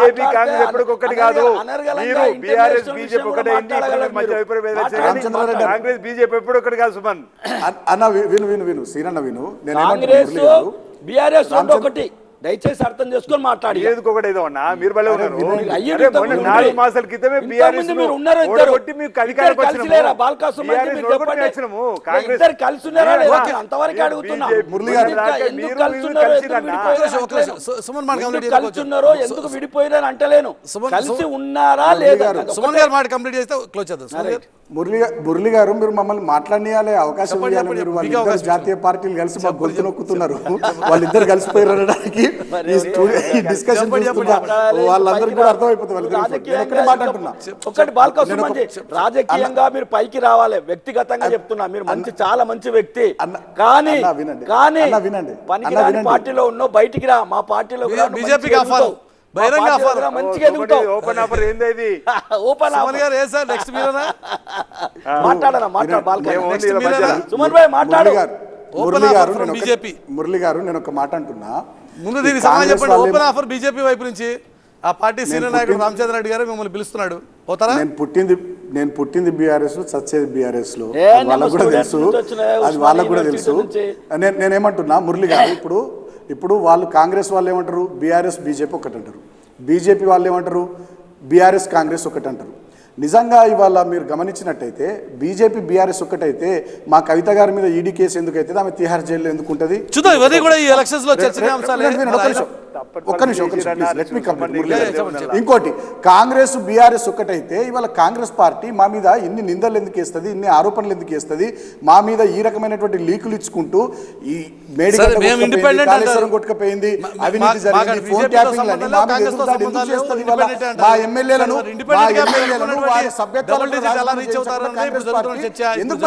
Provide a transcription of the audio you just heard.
BJP Congress ఎప్పటికొక్కటి కాదు. మీరు BRS BJP ఒకటే మధ్య అభిప్రాయం. కాంగ్రెస్ బీజేపీ ఎప్పటికొక్కటి కాదు. సుమన్ అన్న విను సీనన్న విను. కాంగ్రెస్ బీఆర్ఎస్ ఒకటి. దయచేసి అర్థం చేసుకొని మాట్లాడి. ఏదో అన్నా మీరు భలే ఉన్నారు. 4 మాసాల క్రితమే బీఆర్ఎస్ మీరు ఉన్నారు. ఓడగొట్టి మీకు అధికారంలోకి వచ్చినాము. బాల్కాసు మంది మీరు చెప్పండి. కాంగ్రెస్ కలిసి ఉన్నారా లేదా అంతవరకు అడుగుతున్నా. మురళి గారు ఎందుకు కలిసి ఉన్నారో ఎందుకు విడిపోయారని అంటలేను. కలిసి ఉన్నారా లేదా సుమన్ గారు మాట కంప్లీట్ చేస్తే క్లోజ్ చేద్దాం. మురళి గారు మీరు మమ్మల్ని మాట్లాడనీయాలి, అవకాశం ఇవ్వాలి. మీరు వాళ్ళిద్దరు జాతీయ పార్టీలు కలిసి మాకు గొంతు నొక్కుతున్నారు. వాళ్ళిద్దరు కలిసిపోయారు అనడానికి డిస్కషన్ వాళ్ళందరికీ కూడా అర్థమైపోతుంది. ఒకటి బాల్కాసు మంచి రాజకీయంగా మీరు పైకి రావాలి. వ్యక్తిగతంగా చెప్తున్నా మీరు మంచి చాలా మంచి వ్యక్తి. కానీ పనికి పార్టీలో ఉన్నావు బయటికి రా. మా పార్టీలో బీజేపీకి ఆఫర్ మంచిగా ఎదుగుతావు. ఓపెన్ ఆఫర్ ఏంది ఇది? ఓపెన్ ఆఫర్ గారు ఏ సార్ నెక్స్ట్ మీరేనా సుమన్ భాయ్ మాట్లాడు. మురళి గారు నేను ఒక మాట అంటున్నా. ముందు దీనికి సమాధానం చెప్పండి. ఓపెన్ ఆఫర్ బీజేపీ వైపు నుంచి ఆ పార్టీ సీనియర్ నాయకుడు రామచంద్ర రెడ్డి గారు మిమ్మల్ని పిలుస్తున్నాడు. పోతారా? నేను పుట్టింది బీఆర్ఎస్, చచ్చేది బీఆర్ఎస్ లో. వాళ్ళకు కూడా తెలుసు, అది వాళ్ళకు కూడా తెలుసు. నేనేమంటున్నా మురళి గారు, ఇప్పుడు వాళ్ళు కాంగ్రెస్ వాళ్ళు ఏమంటారు, బీఆర్ఎస్ బీజేపీ ఒకటి అంటారు. బీజేపీ వాళ్ళు ఏమంటారు, బీఆర్ఎస్ కాంగ్రెస్ ఒకటి అంటారు. నిజంగా ఇవాళ మీరు గమనించినట్టయితే బీజేపీ బీఆర్ఎస్ ఒక్కటైతే మా కవిత గారి మీద ఈడీ కేసు ఎందుకైతే ఆమె తిహార్ జైల్లో ఎందుకు ఉంటుంది? ఇంకోటి కాంగ్రెస్ బీఆర్ఎస్ ఒక్కటైతే ఇవాళ కాంగ్రెస్ పార్టీ మా మీద ఇన్ని నిందలు ఎందుకు వేస్తుంది, ఇన్ని ఆరోపణలు ఎందుకు వేస్తుంది, మా మీద ఈ రకమైనటువంటి లీకులు ఇచ్చుకుంటూ ఈ కాళేశ్వరం కొట్టుకపోయింది, అవినీతి జరిగింది, ఫోన్ ట్యాపింగ్ అని మా మీద ఎందుకు చేస్తుంది? మా ఎమ్మెల్యేలను వారి సభ్యత్వాలను ఎందుకు